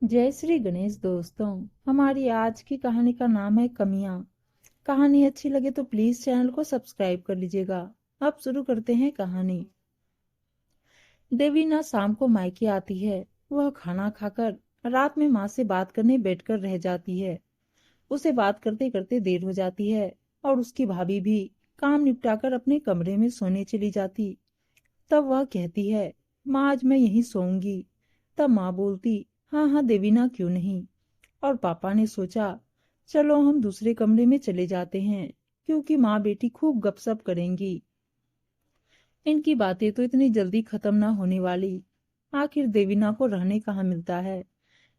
जय श्री गणेश दोस्तों। हमारी आज की कहानी का नाम है कमियां। कहानी अच्छी लगे तो प्लीज चैनल को सब्सक्राइब कर लीजिएगा। अब शुरू करते हैं कहानी। देवीना शाम को मायके आती है। वह खाना खाकर रात में माँ से बात करने बैठकर रह जाती है। उसे बात करते करते देर हो जाती है और उसकी भाभी भी काम निपटाकर अपने कमरे में सोने चली जाती। तब वह कहती है, माँ आज मैं यहीं सोऊंगी। तब माँ बोलती, हाँ हाँ देवीना, क्यों नहीं। और पापा ने सोचा, चलो हम दूसरे कमरे में चले जाते हैं, क्योंकि माँ बेटी खूब गपशप करेंगी। इनकी बातें तो इतनी जल्दी खत्म ना होने वाली। आखिर देवीना को रहने कहाँ मिलता है।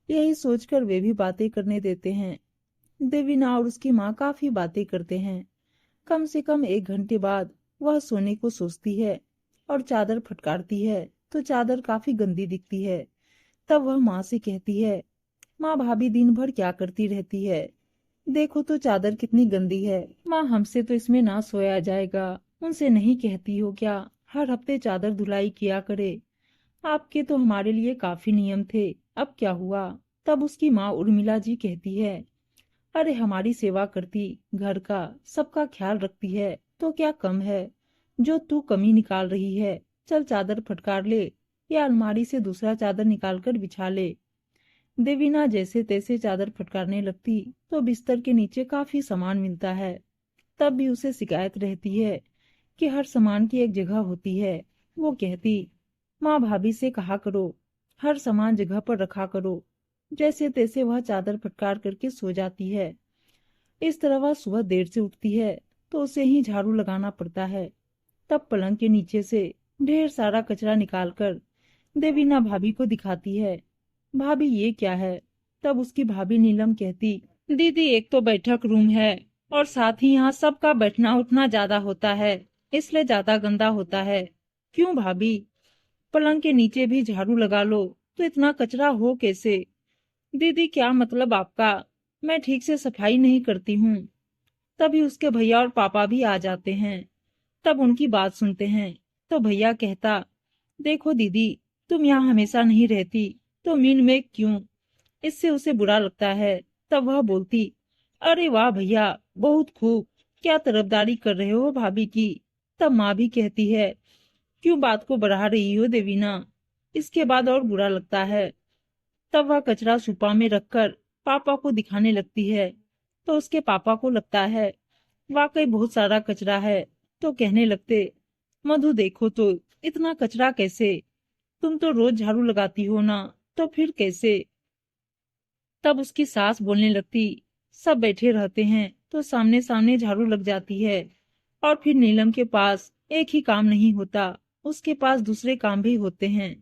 यही सोचकर वे भी बातें करने देते हैं। देवीना और उसकी माँ काफी बातें करते हैं। कम से कम 1 घंटे बाद वह सोने को सोचती है और चादर फटकारती है तो चादर काफी गंदी दिखती है। तब वह माँ से कहती है, माँ भाभी दिन भर क्या करती रहती है। देखो तो चादर कितनी गंदी है। माँ हमसे तो इसमें ना सोया जाएगा। उनसे नहीं कहती हो क्या, हर हफ्ते चादर धुलाई किया करे। आपके तो हमारे लिए काफी नियम थे, अब क्या हुआ। तब उसकी माँ उर्मिला जी कहती है, अरे हमारी सेवा करती, घर का सबका ख्याल रखती है तो क्या कम है जो तू कमी निकाल रही है। चल चादर फटकार ले या अलमारी से दूसरा चादर निकाल कर बिछा ले। देवीना जैसे तैसे चादर फटकारने लगती तो बिस्तर के नीचे काफी सामान मिलता है। तब भी उसे शिकायत रहती है कि हर सामान की एक जगह होती है। वो कहती, माँ भाभी से कहा करो, हर सामान जगह पर रखा करो। जैसे तैसे वह चादर फटकार करके सो जाती है। इस तरह वह सुबह देर से उठती है तो उसे ही झाड़ू लगाना पड़ता है। तब पलंग के नीचे से ढेर सारा कचरा निकालकर देवीना भाभी को दिखाती है। भाभी ये क्या है। तब उसकी भाभी नीलम कहती, दीदी एक तो बैठक रूम है और साथ ही यहाँ सबका बैठना उठना ज्यादा होता है, इसलिए ज्यादा गंदा होता है। क्यों भाभी, पलंग के नीचे भी झाड़ू लगा लो तो इतना कचरा हो कैसे। दीदी क्या मतलब आपका, मैं ठीक से सफाई नहीं करती हूँ। तभी उसके भैया और पापा भी आ जाते हैं। तब उनकी बात सुनते हैं तो भैया कहता, देखो दीदी, तुम यहाँ हमेशा नहीं रहती तो मीन में क्यों। इससे उसे बुरा लगता है। तब वह बोलती, अरे वाह भैया, बहुत खूब, क्या तरफदारी कर रहे हो भाभी की। तब माँ भी कहती है, क्यों बात को बढ़ा रही हो देवीना, इसके बाद और बुरा लगता है। तब वह कचरा सुपा में रखकर पापा को दिखाने लगती है तो उसके पापा को लगता है वाकई बहुत सारा कचरा है। तो कहने लगते, मधु देखो तो, इतना कचरा कैसे। तुम तो रोज झाड़ू लगाती हो ना, तो फिर कैसे। तब उसकी सास बोलने लगती, सब बैठे रहते हैं तो सामने सामने झाड़ू लग जाती है। और फिर नीलम के पास एक ही काम नहीं होता, उसके पास दूसरे काम भी होते हैं।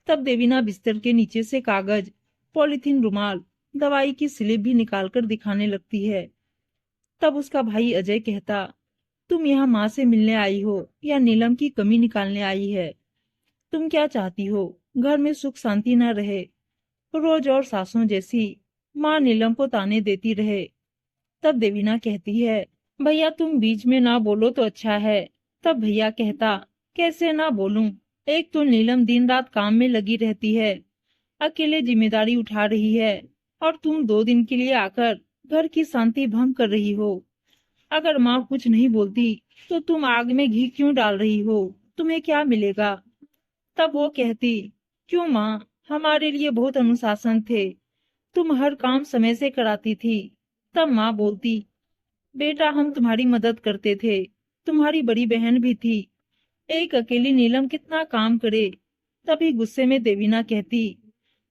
तब देवीना बिस्तर के नीचे से कागज, पॉलिथीन, रुमाल, दवाई की स्लिप भी निकालकर दिखाने लगती है। तब उसका भाई अजय कहता, तुम यहाँ माँ से मिलने आई हो या नीलम की कमी निकालने आई है। तुम क्या चाहती हो, घर में सुख शांति न रहे, रोज और सासों जैसी माँ नीलम को ताने देती रहे। तब देवीना कहती है, भैया तुम बीच में ना बोलो तो अच्छा है। तब भैया कहता, कैसे ना बोलूं, एक तो नीलम दिन रात काम में लगी रहती है, अकेले जिम्मेदारी उठा रही है, और तुम 2 दिन के लिए आकर घर की शांति भंग कर रही हो। अगर माँ कुछ नहीं बोलती तो तुम आग में घी क्यों डाल रही हो, तुम्हें क्या मिलेगा। तब वो कहती, क्यों माँ, हमारे लिए बहुत अनुशासन थे, तुम हर काम समय से कराती थी। तब माँ बोलती, बेटा हम तुम्हारी मदद करते थे, तुम्हारी बड़ी बहन भी थी, एक अकेली नीलम कितना काम करे। तभी गुस्से में देवीना कहती,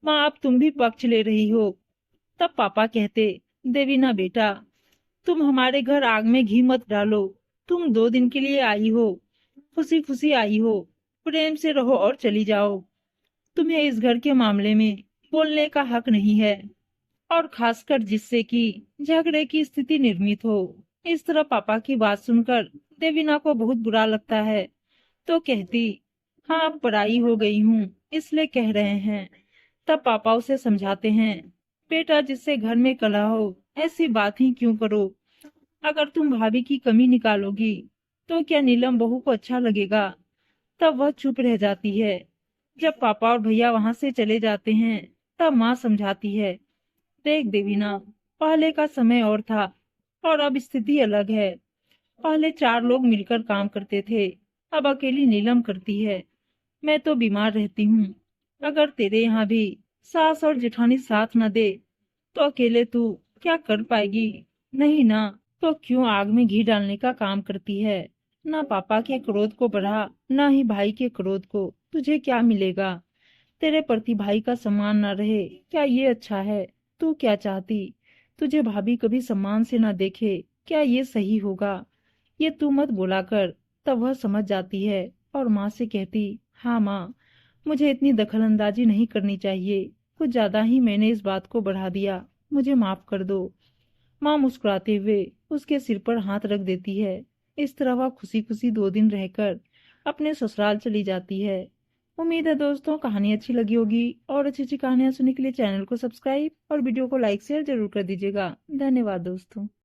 माँ अब तुम भी पक्ष ले रही हो। तब पापा कहते, देवीना बेटा, तुम हमारे घर आग में घी मत डालो। तुम 2 दिन के लिए आई हो, खुशी खुशी आई हो, प्रेम से रहो और चली जाओ। तुम्हें इस घर के मामले में बोलने का हक नहीं है, और खासकर जिससे कि झगड़े की स्थिति निर्मित हो। इस तरह पापा की बात सुनकर देवीना को बहुत बुरा लगता है। तो कहती, हाँ अब पराई हो गई हूँ इसलिए कह रहे हैं। तब पापा उसे समझाते हैं, बेटा जिससे घर में कलह हो ऐसी बात ही क्यों करो। अगर तुम भाभी की कमी निकालोगी तो क्या नीलम बहू को अच्छा लगेगा। तब वह चुप रह जाती है। जब पापा और भैया वहां से चले जाते हैं तब माँ समझाती है, देख देवीना, पहले का समय और था और अब स्थिति अलग है। पहले 4 लोग मिलकर काम करते थे, अब अकेली नीलम करती है। मैं तो बीमार रहती हूँ। अगर तेरे यहाँ भी सास और जेठानी साथ न दे तो अकेले तू क्या कर पाएगी? नहीं ना, तो क्यों आग में घी डालने का काम करती है? ना पापा के क्रोध को बढ़ा, ना ही भाई के क्रोध को। तुझे क्या मिलेगा? तेरे प्रति भाई का सम्मान न रहे, क्या ये अच्छा है? तू क्या चाहती? तुझे भाभी कभी सम्मान से न देखे, क्या ये सही होगा? ये तू मत बोला कर। तब वह समझ जाती है और माँ से कहती, हाँ माँ, मुझे इतनी दखलंदाजी नहीं करनी चाहिए। कुछ ज्यादा ही मैंने इस बात को बढ़ा दिया, मुझे माफ कर दो। माँ मुस्कुराते हुए उसके सिर पर हाथ रख देती है। इस तरह वह खुशी खुशी 2 दिन रहकर अपने ससुराल चली जाती है। उम्मीद है दोस्तों कहानी अच्छी लगी होगी, और अच्छी अच्छी कहानियां सुनने के लिए चैनल को सब्सक्राइब और वीडियो को लाइक शेयर जरूर कर दीजिएगा। धन्यवाद दोस्तों।